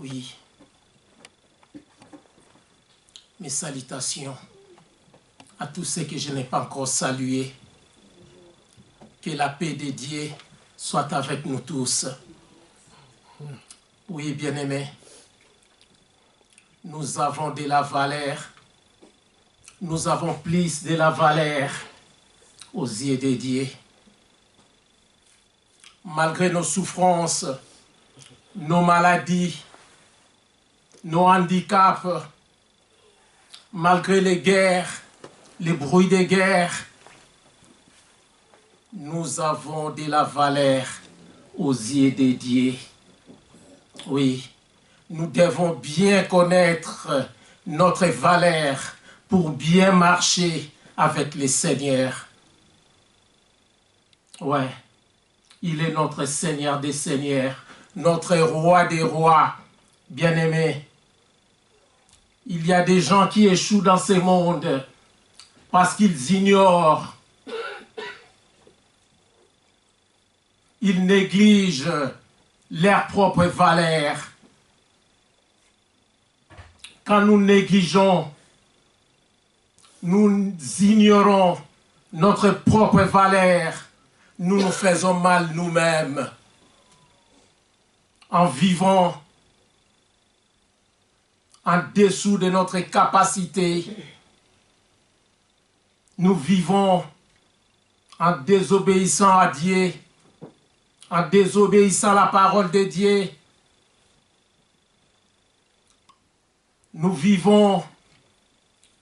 Oui. Mes salutations à tous ceux que je n'ai pas encore salués. Que la paix de Dieu soit avec nous tous. Oui, bien-aimés, nous avons de la valeur. Nous avons plus de la valeur aux yeux de Dieu. Malgré nos souffrances, nos maladies, nos handicaps, malgré les guerres, les bruits des guerres, nous avons de la valeur aux yeux de Dieu. Oui, nous devons bien connaître notre valeur pour bien marcher avec le Seigneur. Ouais, il est notre Seigneur des Seigneurs, notre Roi des Rois, bien-aimé. Il y a des gens qui échouent dans ce monde parce qu'ils ignorent, ils négligent leur propre valeur. Quand nous négligeons, nous ignorons notre propre valeur, nous nous faisons mal nous-mêmes en vivant en dessous de notre capacité. Nous vivons en désobéissant à Dieu, en désobéissant à la parole de Dieu. Nous vivons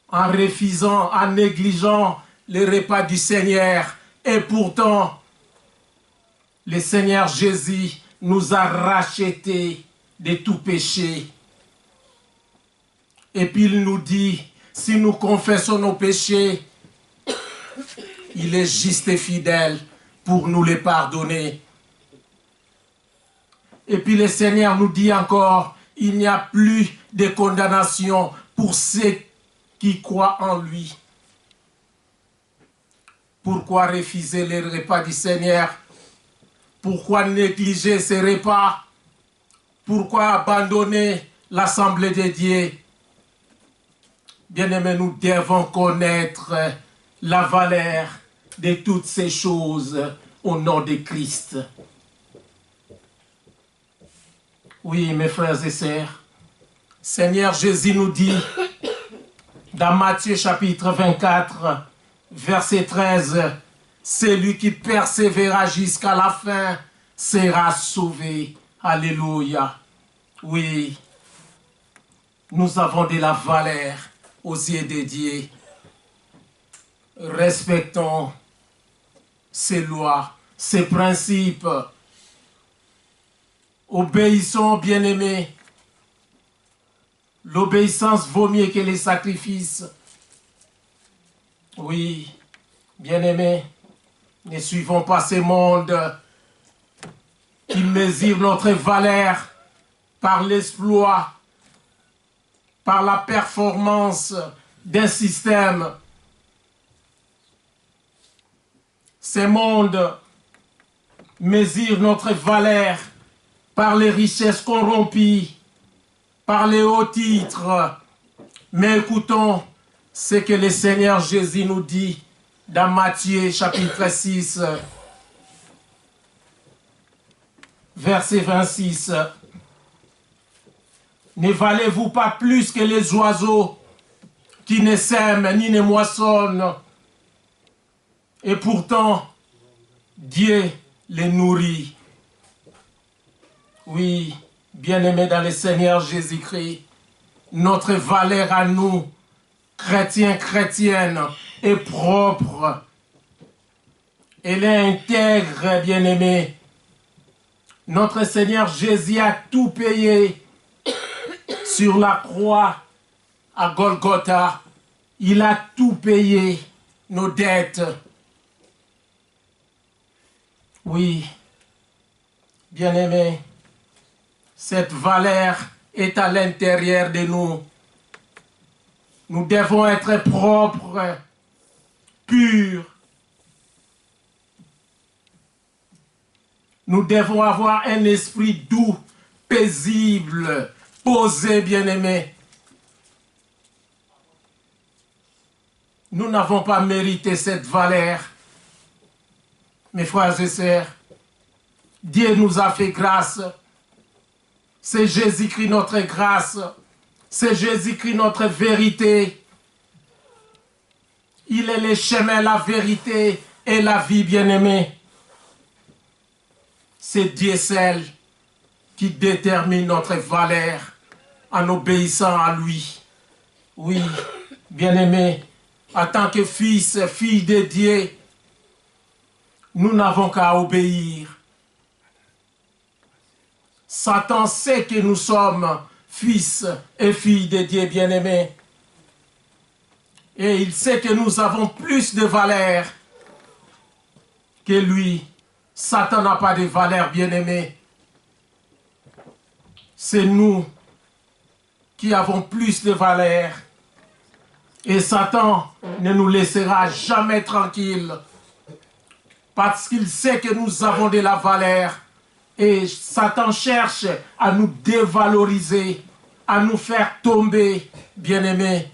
en refusant, en négligeant les repas du Seigneur. Et pourtant, le Seigneur Jésus nous a rachetés de tout péché. Et puis il nous dit, si nous confessons nos péchés, il est juste et fidèle pour nous les pardonner. Et puis le Seigneur nous dit encore, il n'y a plus de condamnation pour ceux qui croient en lui. Pourquoi refuser les repas du Seigneur? Pourquoi négliger ces repas? Pourquoi abandonner l'assemblée de Dieu? Bien-aimés, nous devons connaître la valeur de toutes ces choses au nom de Christ. Oui, mes frères et sœurs, Seigneur Jésus nous dit dans Matthieu chapitre 24, verset 13, « Celui qui persévérera jusqu'à la fin sera sauvé. » Alléluia. Oui, nous avons de la valeur aux yeux de Dieu. Respectons ses lois, ses principes. Obéissons, bien-aimés. L'obéissance vaut mieux que les sacrifices. Oui, bien-aimés, ne suivons pas ce monde qui mesure notre valeur par l'exploit, par la performance d'un système. Ce monde mesure notre valeur par les richesses corrompues, par les hauts titres. Mais écoutons ce que le Seigneur Jésus nous dit dans Matthieu chapitre 6, verset 26. Ne valez-vous pas plus que les oiseaux qui ne sèment ni ne moissonnent, et pourtant Dieu les nourrit? Oui, bien-aimés dans le Seigneur Jésus-Christ, notre valeur à nous, chrétiens, chrétiennes, est propre. Elle est intègre, bien-aimés. Notre Seigneur Jésus a tout payé sur la croix à Golgotha. Il a tout payé, nos dettes. Oui, bien-aimés, cette valeur est à l'intérieur de nous. Nous devons être propres, purs. Nous devons avoir un esprit doux, paisible, posée, bien-aimés. Nous n'avons pas mérité cette valeur. Mes frères et sœurs, Dieu nous a fait grâce. C'est Jésus-Christ notre grâce. C'est Jésus-Christ notre vérité. Il est le chemin, la vérité et la vie, bien-aimés. C'est Dieu seul qui détermine notre valeur en obéissant à lui. Oui, bien-aimés, en tant que fils, filles de Dieu, nous n'avons qu'à obéir. Satan sait que nous sommes fils et filles de Dieu, bien-aimés. Et il sait que nous avons plus de valeur que lui. Satan n'a pas de valeur, bien-aimés. C'est nous qui avons plus de valeur. Et Satan ne nous laissera jamais tranquilles. Parce qu'il sait que nous avons de la valeur. Et Satan cherche à nous dévaloriser, à nous faire tomber, bien-aimés.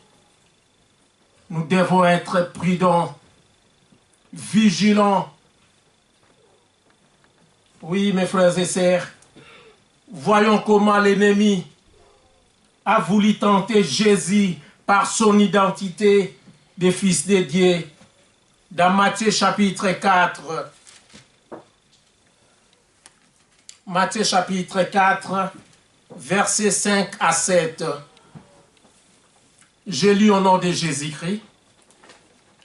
Nous devons être prudents, vigilants. Oui, mes frères et sœurs, voyons comment l'ennemi a voulu tenter Jésus par son identité de fils de Dieu. Dans Matthieu chapitre 4, Matthieu chapitre 4, versets 5 à 7. Je lis au nom de Jésus-Christ.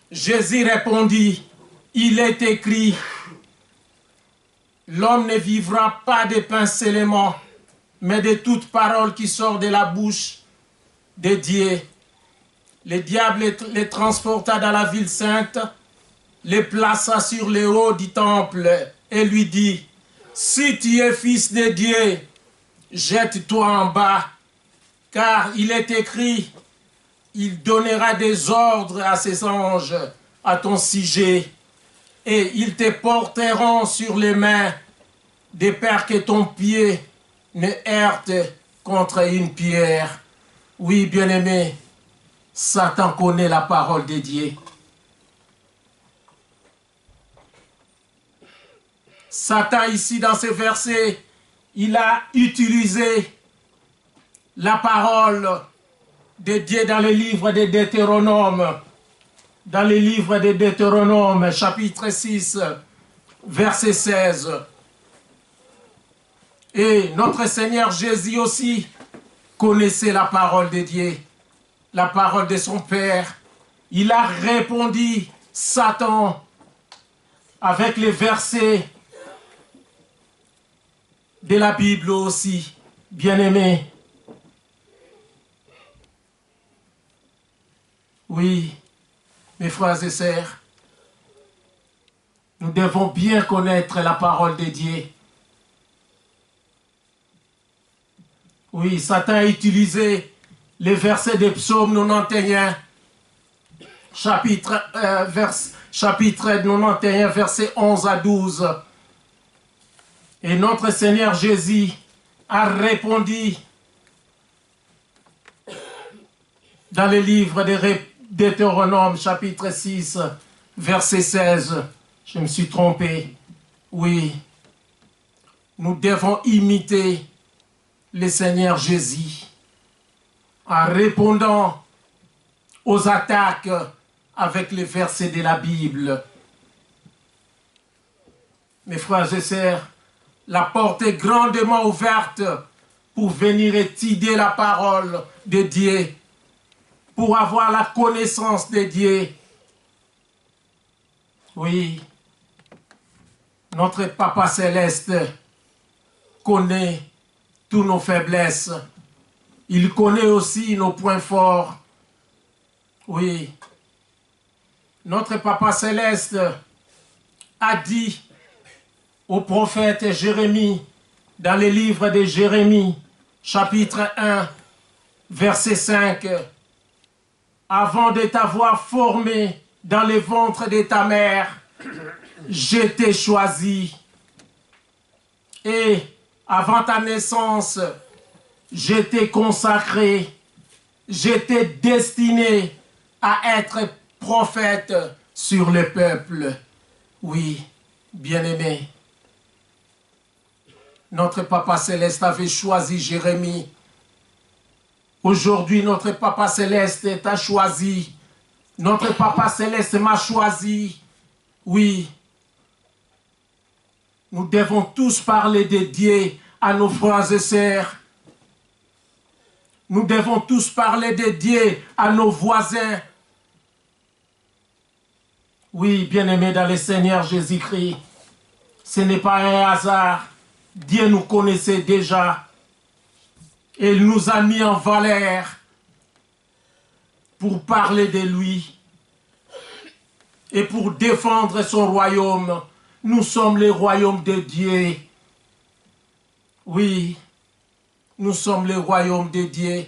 Jésus répondit, il est écrit, l'homme ne vivra pas de pain seulement, mais de toute parole qui sort de la bouche de Dieu. Le diable les transporta dans la ville sainte, les plaça sur les hauts du temple et lui dit, si tu es fils de Dieu, jette-toi en bas, car il est écrit, il donnera des ordres à ses anges à ton sujet, et ils te porteront sur les mains, de peur que ton pied ne heurte contre une pierre. Oui, bien-aimé, Satan connaît la parole de Dieu. Satan, ici, dans ce verset, il a utilisé la parole de Dieu dans le livre de Deutéronome. Dans le livre de Deutéronome, chapitre 6, verset 16. Et notre Seigneur Jésus aussi connaissait la parole de Dieu, la parole de son Père. Il a répondu, Satan, avec les versets de la Bible aussi, bien-aimés. Oui, mes frères et sœurs, nous devons bien connaître la parole de Dieu. Oui, Satan a utilisé les versets des psaumes 91, chapitre 91, versets 11 à 12. Et notre Seigneur Jésus a répondu dans le livre de Deutéronome, chapitre 6, verset 16. Je me suis trompé. Oui, nous devons imiter le Seigneur Jésus en répondant aux attaques avec les versets de la Bible. Mes frères et sœurs, la porte est grandement ouverte pour venir étudier la parole de Dieu, pour avoir la connaissance de Dieu. Oui, notre Papa Céleste connaît toutes nos faiblesses. Il connaît aussi nos points forts. Oui, notre Papa Céleste a dit au prophète Jérémie, dans le livre de Jérémie, chapitre 1, verset 5, « Avant de t'avoir formé dans le ventre de ta mère, je t'ai choisi. Et avant ta naissance, j'étais consacré, j'étais destiné à être prophète sur le peuple. Oui, bien-aimé, notre Papa Céleste avait choisi Jérémie. Aujourd'hui, notre Papa Céleste t'a choisi. Notre Papa Céleste m'a choisi. Oui, nous devons tous parler de Dieu à nos frères et sœurs. Nous devons tous parler de Dieu à nos voisins. Oui, bien-aimés dans le Seigneur Jésus-Christ, ce n'est pas un hasard. Dieu nous connaissait déjà. Et il nous a mis en valeur pour parler de lui et pour défendre son royaume. Nous sommes le royaume de Dieu. Oui, nous sommes le royaume de Dieu.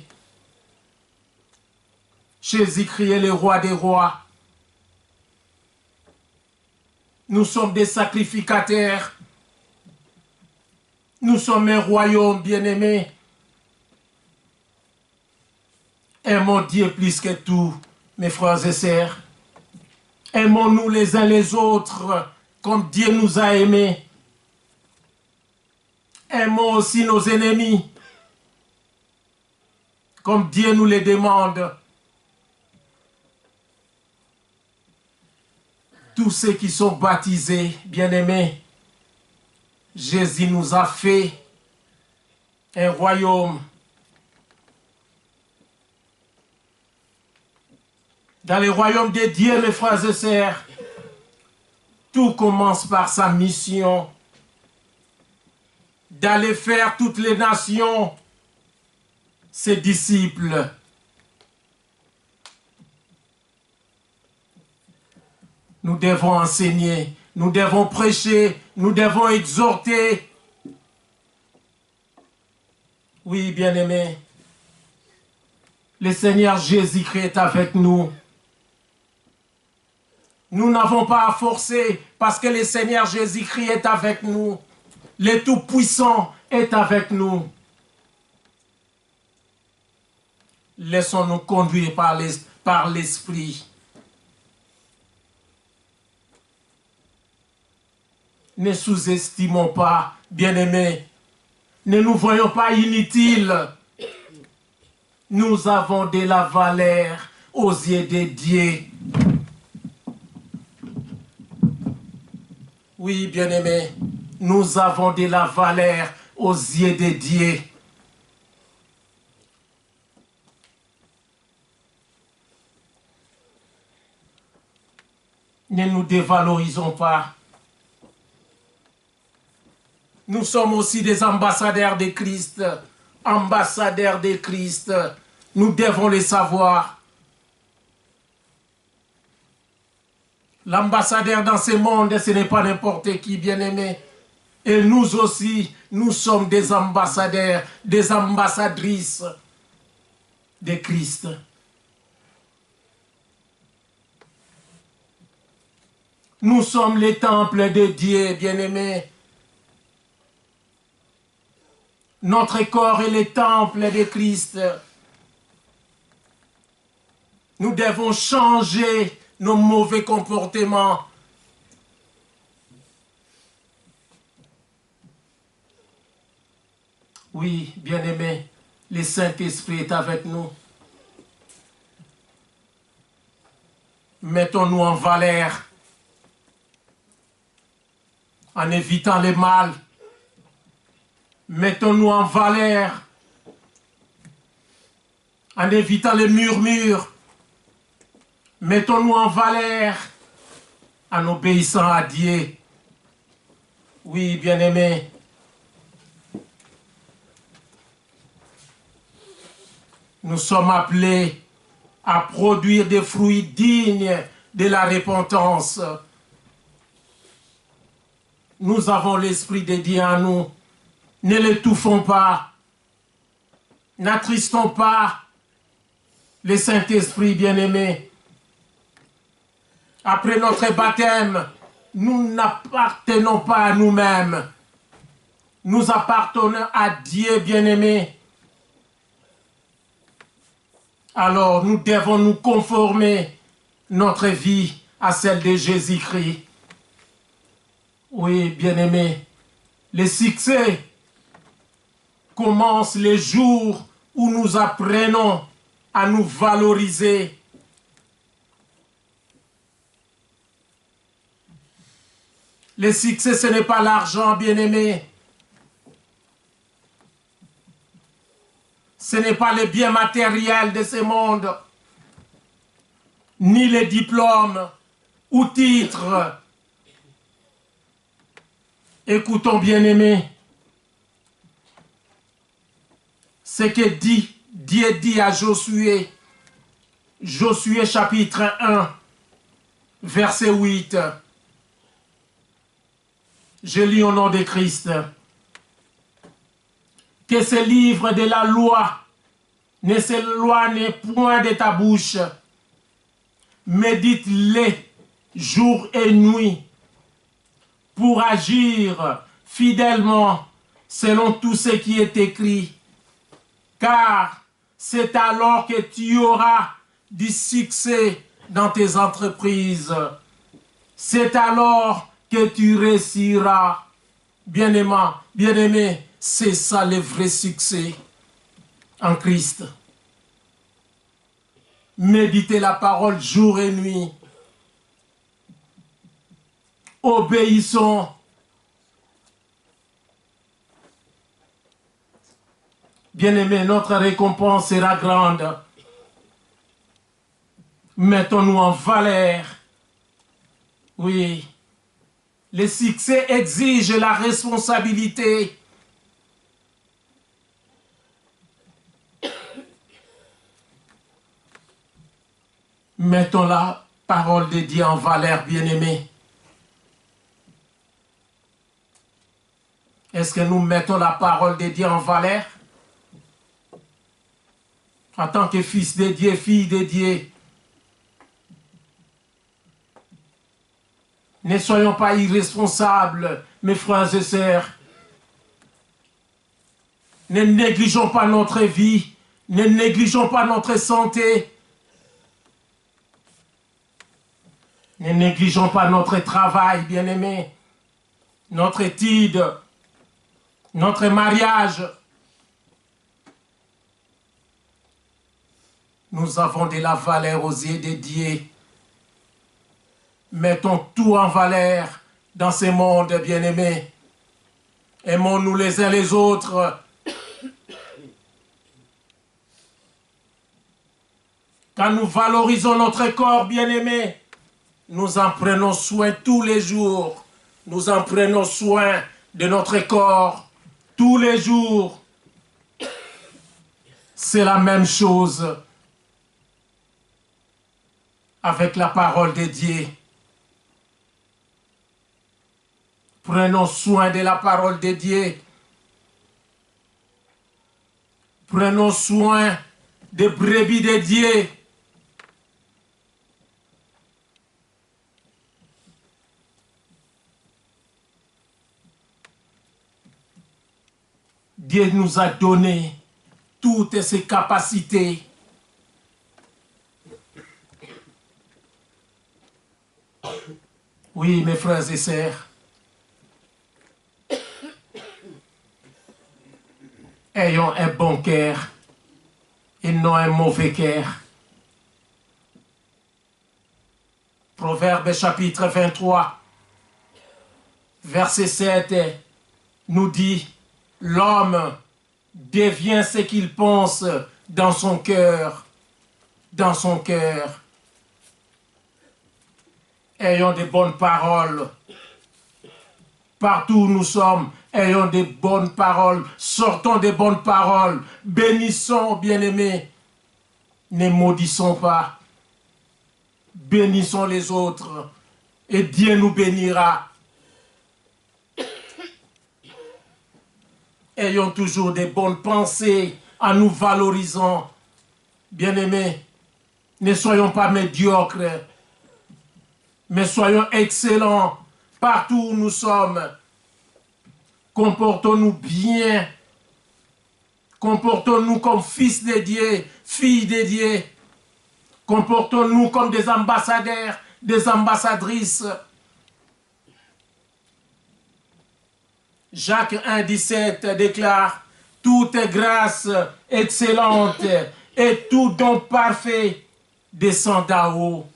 Jésus-Christ est le roi des rois. Nous sommes des sacrificateurs. Nous sommes un royaume bien-aimé. Aimons Dieu plus que tout, mes frères et sœurs. Aimons-nous les uns les autres comme Dieu nous a aimés. Aimons aussi nos ennemis comme Dieu nous les demande. Tous ceux qui sont baptisés, bien-aimés, Jésus nous a fait un royaume. Dans le royaume de Dieu, mes frères et sœurs, tout commence par sa mission d'aller faire toutes les nations ses disciples. Nous devons enseigner, nous devons prêcher, nous devons exhorter. Oui, bien-aimés, le Seigneur Jésus-Christ est avec nous. Nous n'avons pas à forcer parce que le Seigneur Jésus-Christ est avec nous. Le Tout-Puissant est avec nous. Laissons-nous conduire par l'Esprit. Ne sous-estimons pas, bien-aimés. Ne nous voyons pas inutiles. Nous avons de la valeur aux yeux de Dieu. Oui, bien-aimés, nous avons de la valeur aux yeux de Dieu. Ne nous dévalorisons pas. Nous sommes aussi des ambassadeurs de Christ. Ambassadeurs de Christ. Nous devons le savoir. L'ambassadeur dans ce monde, ce n'est pas n'importe qui, bien-aimé. Et nous aussi, nous sommes des ambassadeurs, des ambassadrices de Christ. Nous sommes les temples de Dieu, bien-aimés. Notre corps est le temple de Christ. Nous devons changer nos mauvais comportements. Oui, bien-aimés, le Saint-Esprit est avec nous. Mettons-nous en valeur en évitant le mal. Mettons-nous en valeur en évitant les murmures. Mettons-nous en valeur en obéissant à Dieu. Oui, bien-aimés. Nous sommes appelés à produire des fruits dignes de la repentance. Nous avons l'Esprit de Dieu en nous. Ne l'étouffons pas. N'attristons pas le Saint-Esprit bien-aimé. Après notre baptême, nous n'appartenons pas à nous-mêmes. Nous appartenons à Dieu bien-aimé. Alors nous devons nous conformer notre vie à celle de Jésus-Christ. Oui, bien-aimés, le succès commence les jours où nous apprenons à nous valoriser. Le succès, ce n'est pas l'argent, bien-aimé. Ce n'est pas les biens matériels de ce monde, ni les diplômes ou titres. Écoutons, bien-aimés, ce que Dieu dit à Josué. Josué chapitre 1, verset 8. Je lis au nom de Christ. Que ce livre de la loi ne s'éloigne point de ta bouche. Médite-le jour et nuit pour agir fidèlement selon tout ce qui est écrit. Car c'est alors que tu auras du succès dans tes entreprises. C'est alors que tu réussiras. Bien-aimé, c'est ça le vrai succès en Christ. Méditez la parole jour et nuit. Obéissons. Bien-aimé, notre récompense sera grande. Mettons-nous en valeur. Oui. Le succès exige la responsabilité. Mettons la parole de Dieu en valeur, bien-aimés. Est-ce que nous mettons la parole de Dieu en valeur? En tant que fils de Dieu, fille de Dieu, ne soyons pas irresponsables, mes frères et sœurs. Ne négligeons pas notre vie, ne négligeons pas notre santé, ne négligeons pas notre travail, bien-aimés, notre étude, notre mariage. Nous avons de la valeur aux yeux de Dieu. Mettons tout en valeur dans ce monde, bien-aimés. Aimons-nous les uns les autres. Quand nous valorisons notre corps, bien-aimés, nous en prenons soin tous les jours. Nous en prenons soin de notre corps tous les jours. C'est la même chose avec la parole de Dieu. Prenons soin de la parole de Dieu. Prenons soin des brebis de Dieu. Dieu nous a donné toutes ses capacités. Oui, mes frères et sœurs. Ayons un bon cœur et non un mauvais cœur. Proverbe chapitre 23, verset 7 nous dit: l'homme devient ce qu'il pense dans son cœur. Dans son cœur. Ayons de bonnes paroles. Partout où nous sommes, ayons de bonnes paroles. Sortons de bonnes paroles. Bénissons, bien-aimés. Ne maudissons pas. Bénissons les autres. Et Dieu nous bénira. Ayons toujours de bonnes pensées en nous valorisant. Bien-aimés, ne soyons pas médiocres, mais soyons excellents partout où nous sommes. Comportons-nous bien Comportons-nous comme fils dédiés, filles dédiées. Comportons-nous comme des ambassadeurs, des ambassadrices. Jacques 1,17 déclare « Toute grâce excellente et tout don parfait descend d'en haut,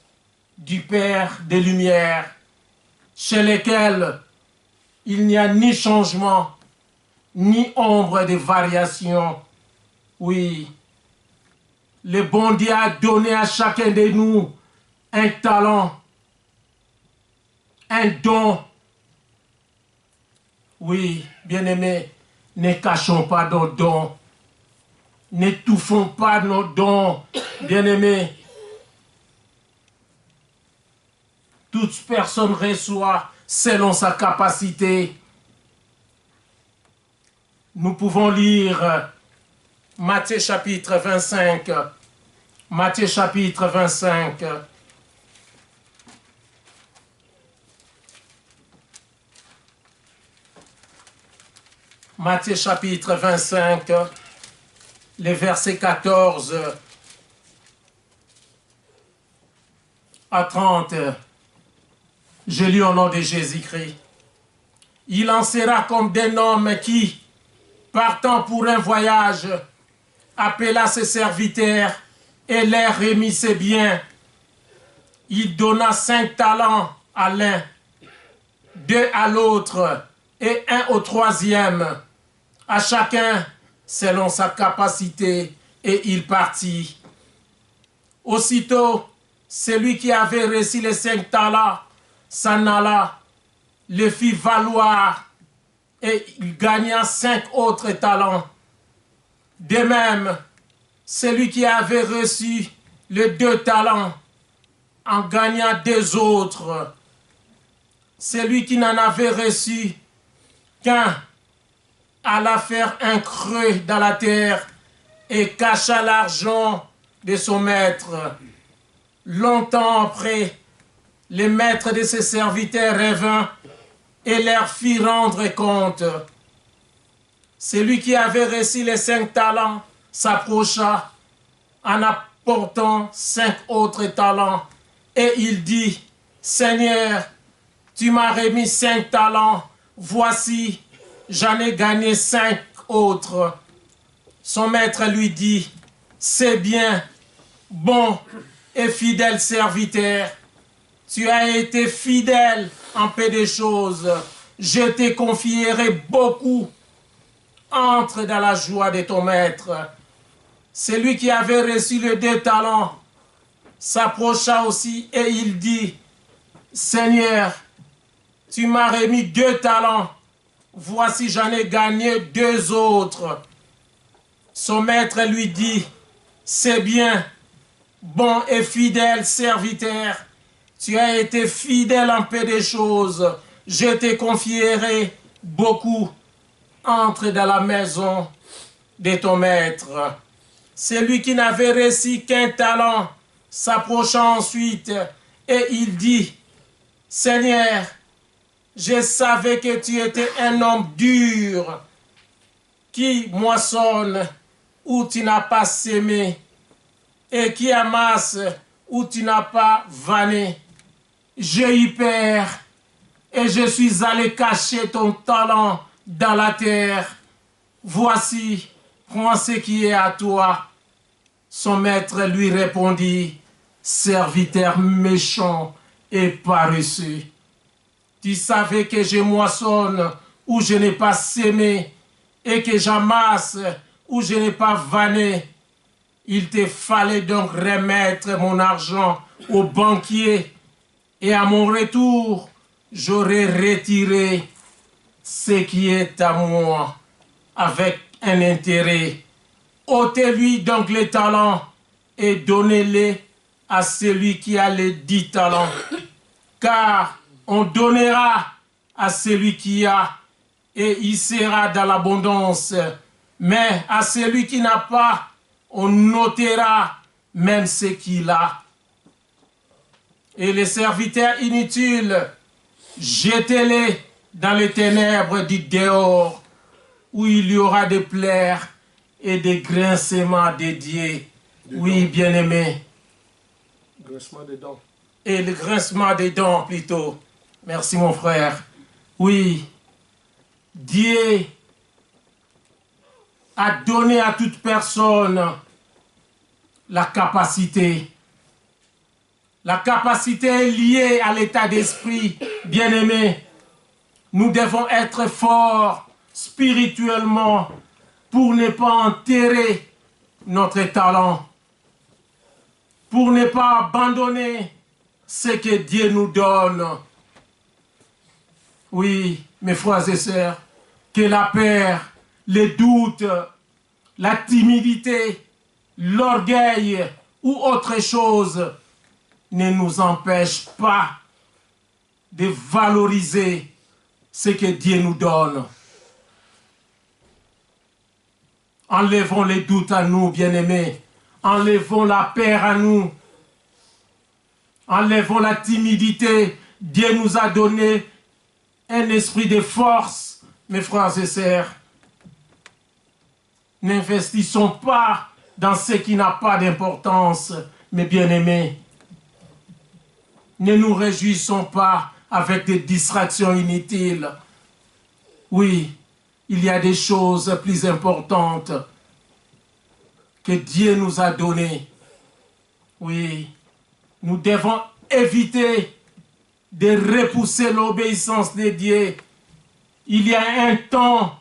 du Père des Lumières, chez lesquels il n'y a ni changement, ni ombre de variation. » Oui, le bon Dieu a donné à chacun de nous un talent, un don. Oui, bien-aimés, ne cachons pas nos dons. N'étouffons pas nos dons, bien-aimés. Toute personne reçoit selon sa capacité. Nous pouvons lire Matthieu chapitre 25. Matthieu chapitre 25. Matthieu chapitre 25, les versets 14 à 30. Je lis au nom de Jésus-Christ. Il en sera comme d'un homme qui, partant pour un voyage, appela ses serviteurs et leur remit ses biens. Il donna 5 talents à l'un, 2 à l'autre et 1 au troisième, à chacun selon sa capacité, et il partit. Aussitôt, celui qui avait reçu les 5 talents s'en alla, le fit valoir, et il gagna 5 autres talents. De même, celui qui avait reçu les 2 talents en gagna 2 autres. Celui qui n'en avait reçu qu'un alla faire un creux dans la terre et cacha l'argent de son maître. Longtemps après, le maître de ses serviteurs revint et leur fit rendre compte. Celui qui avait reçu les 5 talents s'approcha en apportant 5 autres talents, et il dit, « Seigneur, tu m'as remis 5 talents, voici, j'en ai gagné 5 autres. » Son maître lui dit, « C'est bien, bon et fidèle serviteur. Tu as été fidèle en peu de choses. Je te confierai beaucoup. Entre dans la joie de ton maître. » Celui qui avait reçu les 2 talents s'approcha aussi et il dit, « Seigneur, tu m'as remis 2 talents. Voici, j'en ai gagné 2 autres. » Son maître lui dit, « C'est bien, bon et fidèle serviteur. Tu as été fidèle en peu de choses. Je te confierai beaucoup. Entre dans la maison de ton maître. » Celui qui n'avait reçu qu'un talent s'approcha ensuite et il dit, « Seigneur, je savais que tu étais un homme dur, qui moissonne où tu n'as pas sémé, et qui amasse où tu n'as pas vanné. J'ai eu peur, et je suis allé cacher ton talent dans la terre. Voici, prends ce qui est à toi. » Son maître lui répondit, « Serviteur méchant et paresseux. Tu savais que je moissonne où je n'ai pas sémé et que j'amasse où je n'ai pas vanné. Il te fallait donc remettre mon argent au banquier et à mon retour, j'aurais retiré ce qui est à moi avec un intérêt. Ôtez-lui donc les talents et donnez-les à celui qui a les 10 talents. Car on donnera à celui qui a et il sera dans l'abondance. Mais à celui qui n'a pas, on notera même ce qu'il a. Et les serviteurs inutiles, jetez-les dans les ténèbres du dehors, où il y aura des pleurs et des grincements dédiés. Oui, bien-aimé. Grincement des dents. Et le grincement des dents, plutôt. Merci, mon frère. Oui, Dieu a donné à toute personne la capacité. La capacité est liée à l'état d'esprit, bien-aimé. Nous devons être forts spirituellement pour ne pas enterrer notre talent, pour ne pas abandonner ce que Dieu nous donne. Oui, mes frères et sœurs, que la peur, les doutes, la timidité, l'orgueil ou autre chose ne nous empêchent pas de valoriser ce que Dieu nous donne. Enlevons les doutes à nous, bien-aimés. Enlevons la peur à nous. Enlevons la timidité. Dieu nous a donné un esprit de force, mes frères et sœurs. N'investissons pas dans ce qui n'a pas d'importance, mes bien-aimés. Ne nous réjouissons pas avec des distractions inutiles. Oui, il y a des choses plus importantes que Dieu nous a données. Oui, nous devons éviter de repousser l'obéissance de Dieu. Il y a un temps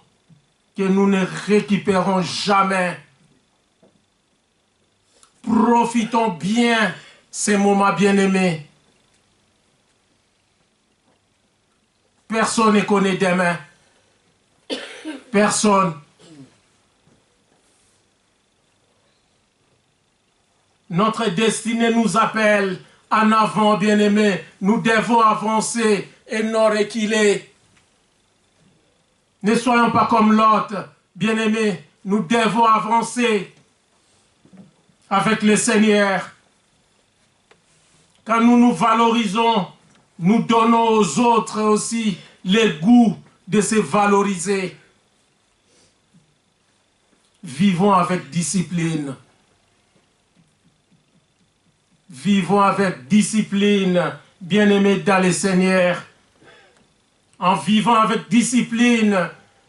que nous ne récupérons jamais. Profitons bien ces moments bien-aimés. Personne ne connaît demain. Personne. Notre destinée nous appelle en avant, bien-aimés. Nous devons avancer et non reculer. Ne soyons pas comme l'autre, bien-aimés. Nous devons avancer avec le Seigneur. Quand nous nous valorisons, nous donnons aux autres aussi le goût de se valoriser. Vivons avec discipline. Vivons avec discipline, bien-aimés dans le Seigneur. En vivant avec discipline,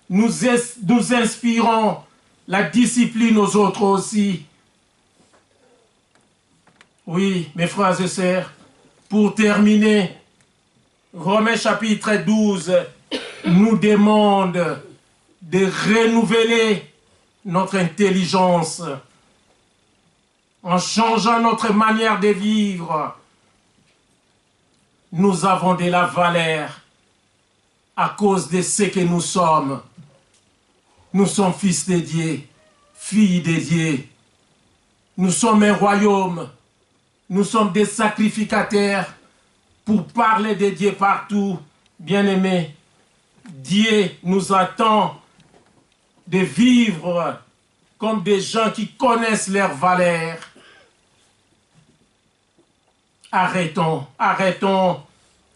nous inspirons la discipline aux autres aussi. Oui, mes frères et sœurs, pour terminer, Romains chapitre 12 nous demande de renouveler notre intelligence en changeant notre manière de vivre. Nous avons de la valeur à cause de ce que nous sommes. Nous sommes fils de Dieu, filles de Dieu. Nous sommes un royaume. Nous sommes des sacrificateurs pour parler de Dieu partout. Bien-aimés, Dieu nous attend de vivre comme des gens qui connaissent leurs valeurs. Arrêtons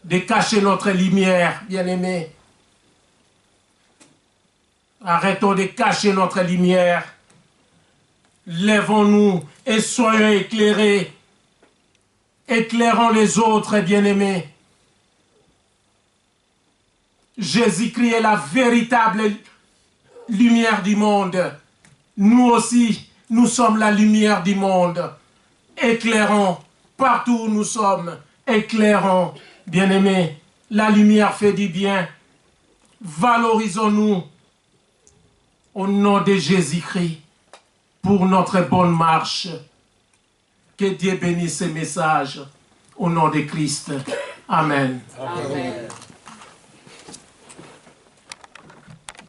de cacher notre lumière, bien-aimés. Arrêtons de cacher notre lumière. Lèvons-nous et soyons éclairés. Éclairons les autres, bien-aimés. Jésus-Christ est la véritable lumière du monde. Nous aussi, nous sommes la lumière du monde. Éclairons partout où nous sommes. Éclairons, bien-aimés. La lumière fait du bien. Valorisons-nous au nom de Jésus-Christ pour notre bonne marche. Que Dieu bénisse ces messages au nom de Christ. Amen. Amen.